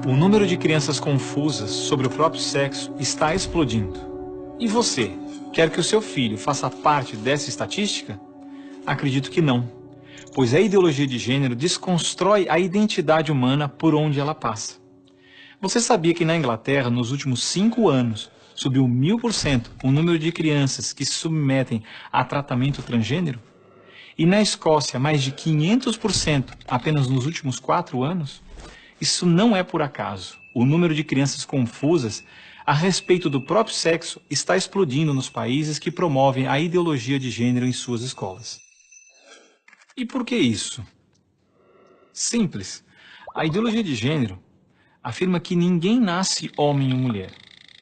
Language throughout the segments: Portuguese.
O número de crianças confusas sobre o próprio sexo está explodindo. E você, quer que o seu filho faça parte dessa estatística? Acredito que não, pois a ideologia de gênero desconstrói a identidade humana por onde ela passa. Você sabia que na Inglaterra, nos últimos 5 anos, subiu 1000% o número de crianças que se submetem a tratamento transgênero? E na Escócia, mais de 500% apenas nos últimos 4 anos? Isso não é por acaso. O número de crianças confusas a respeito do próprio sexo está explodindo nos países que promovem a ideologia de gênero em suas escolas. E por que isso? Simples. A ideologia de gênero afirma que ninguém nasce homem ou mulher,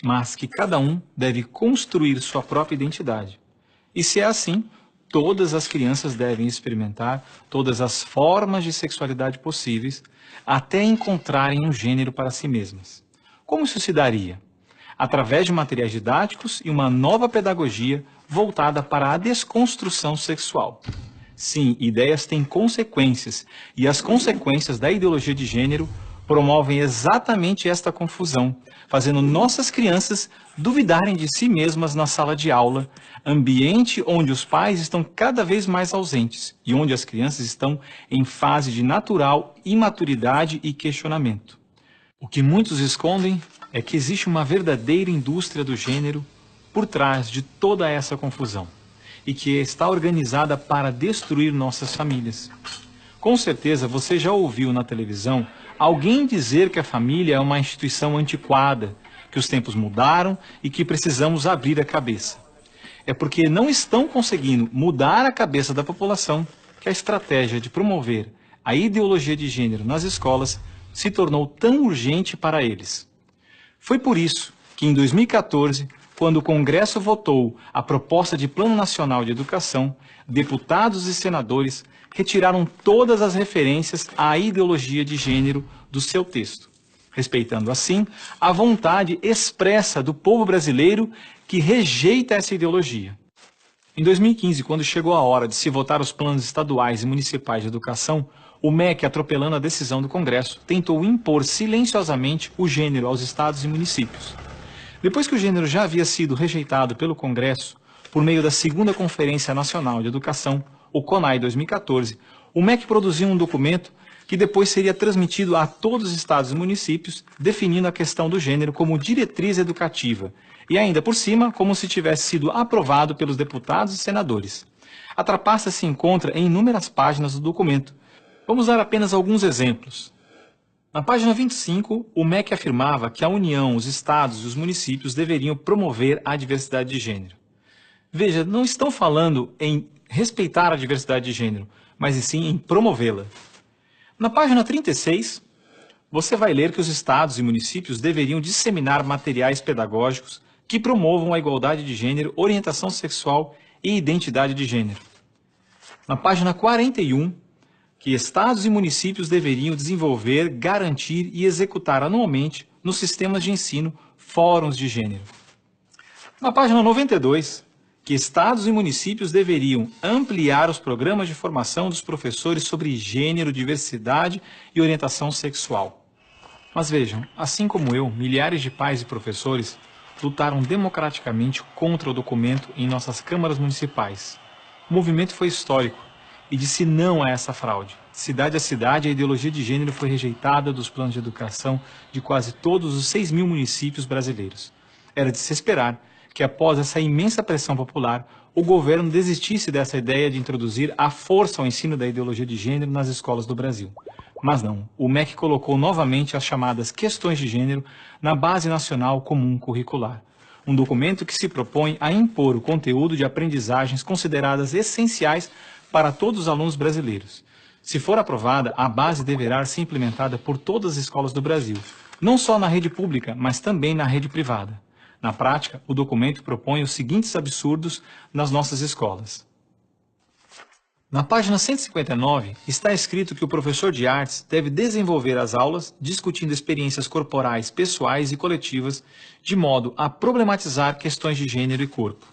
mas que cada um deve construir sua própria identidade. E se é assim, todas as crianças devem experimentar todas as formas de sexualidade possíveis até encontrarem um gênero para si mesmas. Como isso se daria? Através de materiais didáticos e uma nova pedagogia voltada para a desconstrução sexual. Sim, ideias têm consequências, e as consequências da ideologia de gênero promovem exatamente esta confusão, fazendo nossas crianças duvidarem de si mesmas na sala de aula, ambiente onde os pais estão cada vez mais ausentes e onde as crianças estão em fase de natural imaturidade e questionamento. O que muitos escondem é que existe uma verdadeira indústria do gênero por trás de toda essa confusão e que está organizada para destruir nossas famílias. Com certeza você já ouviu na televisão alguém dizer que a família é uma instituição antiquada, que os tempos mudaram e que precisamos abrir a cabeça. É porque não estão conseguindo mudar a cabeça da população que a estratégia de promover a ideologia de gênero nas escolas se tornou tão urgente para eles. Foi por isso que em 2014, quando o Congresso votou a proposta de Plano Nacional de Educação, deputados e senadores retiraram todas as referências à ideologia de gênero do seu texto, respeitando assim a vontade expressa do povo brasileiro que rejeita essa ideologia. Em 2015, quando chegou a hora de se votar os planos estaduais e municipais de educação, o MEC, atropelando a decisão do Congresso, tentou impor silenciosamente o gênero aos estados e municípios. Depois que o gênero já havia sido rejeitado pelo Congresso, por meio da segunda Conferência Nacional de Educação, o CONAE 2014, o MEC produziu um documento que depois seria transmitido a todos os estados e municípios, definindo a questão do gênero como diretriz educativa, e ainda por cima, como se tivesse sido aprovado pelos deputados e senadores. A trapaça se encontra em inúmeras páginas do documento. Vamos dar apenas alguns exemplos. Na página 25, o MEC afirmava que a União, os estados e os municípios deveriam promover a diversidade de gênero. Veja, não estão falando em respeitar a diversidade de gênero, mas sim em promovê-la. Na página 36, você vai ler que os estados e municípios deveriam disseminar materiais pedagógicos que promovam a igualdade de gênero, orientação sexual e identidade de gênero. Na página 41, que estados e municípios deveriam desenvolver, garantir e executar anualmente nos sistemas de ensino fóruns de gênero. Na página 92, que estados e municípios deveriam ampliar os programas de formação dos professores sobre gênero, diversidade e orientação sexual. Mas vejam, assim como eu, milhares de pais e professores lutaram democraticamente contra o documento em nossas câmaras municipais. O movimento foi histórico e disse não a essa fraude. Cidade a cidade, a ideologia de gênero foi rejeitada dos planos de educação de quase todos os 6.000 municípios brasileiros. Era de se esperar que após essa imensa pressão popular, o governo desistisse dessa ideia de introduzir à força o ensino da ideologia de gênero nas escolas do Brasil. Mas não, o MEC colocou novamente as chamadas questões de gênero na Base Nacional Comum Curricular, um documento que se propõe a impor o conteúdo de aprendizagens consideradas essenciais para todos os alunos brasileiros. Se for aprovada, a base deverá ser implementada por todas as escolas do Brasil, não só na rede pública, mas também na rede privada. Na prática, o documento propõe os seguintes absurdos nas nossas escolas. Na página 159, está escrito que o professor de artes deve desenvolver as aulas discutindo experiências corporais, pessoais e coletivas, de modo a problematizar questões de gênero e corpo.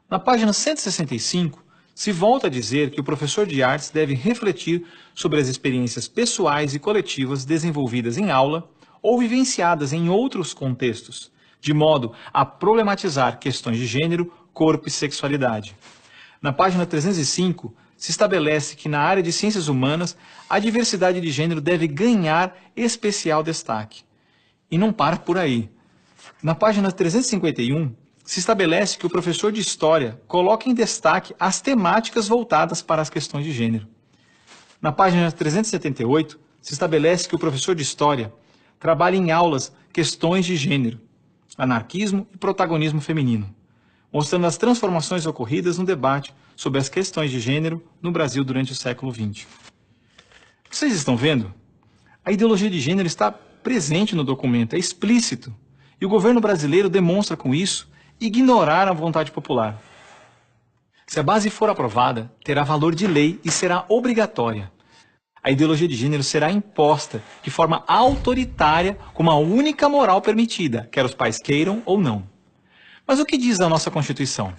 Na página 165, se volta a dizer que o professor de artes deve refletir sobre as experiências pessoais e coletivas desenvolvidas em aula ou vivenciadas em outros contextos, de modo a problematizar questões de gênero, corpo e sexualidade. Na página 305, se estabelece que na área de ciências humanas, a diversidade de gênero deve ganhar especial destaque. E não para por aí. Na página 351, se estabelece que o professor de História coloque em destaque as temáticas voltadas para as questões de gênero. Na página 378, se estabelece que o professor de História trabalhe em aulas questões de gênero, anarquismo e protagonismo feminino, mostrando as transformações ocorridas no debate sobre as questões de gênero no Brasil durante o século XX. Vocês estão vendo? A ideologia de gênero está presente no documento, é explícito, e o governo brasileiro demonstra com isso ignorar a vontade popular. Se a base for aprovada, terá valor de lei e será obrigatória. A ideologia de gênero será imposta de forma autoritária como a única moral permitida, quer os pais queiram ou não. Mas o que diz a nossa Constituição?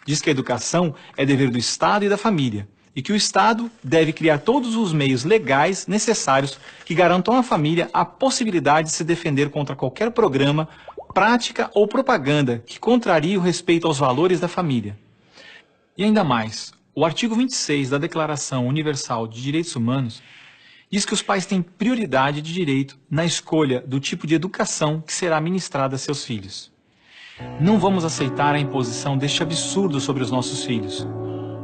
Diz que a educação é dever do Estado e da família, e que o Estado deve criar todos os meios legais necessários que garantam à família a possibilidade de se defender contra qualquer programa, prática ou propaganda que contrarie o respeito aos valores da família. E ainda mais, o artigo 26 da Declaração Universal de Direitos Humanos diz que os pais têm prioridade de direito na escolha do tipo de educação que será ministrada a seus filhos. Não vamos aceitar a imposição deste absurdo sobre os nossos filhos.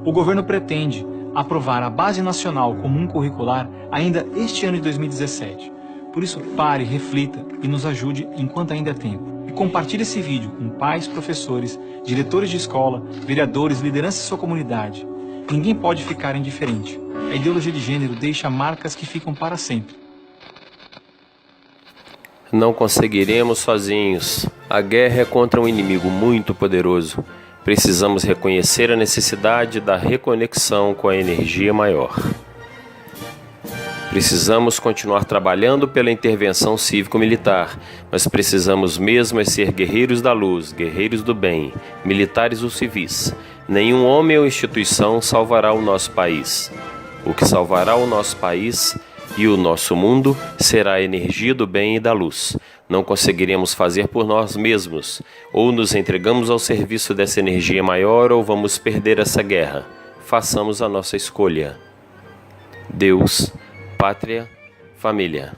O governo pretende aprovar a Base Nacional Comum Curricular ainda este ano de 2017. Por isso, pare, reflita e nos ajude enquanto ainda é tempo. E compartilhe esse vídeo com pais, professores, diretores de escola, vereadores, lideranças de sua comunidade. Ninguém pode ficar indiferente. A ideologia de gênero deixa marcas que ficam para sempre. Não conseguiremos sozinhos. A guerra é contra um inimigo muito poderoso. Precisamos reconhecer a necessidade da reconexão com a energia maior. Precisamos continuar trabalhando pela intervenção cívico-militar, mas precisamos mesmo ser guerreiros da luz, guerreiros do bem, militares ou civis. Nenhum homem ou instituição salvará o nosso país. O que salvará o nosso país e o nosso mundo será a energia do bem e da luz. Não conseguiremos fazer por nós mesmos. Ou nos entregamos ao serviço dessa energia maior ou vamos perder essa guerra. Façamos a nossa escolha. Deus, pátria, família.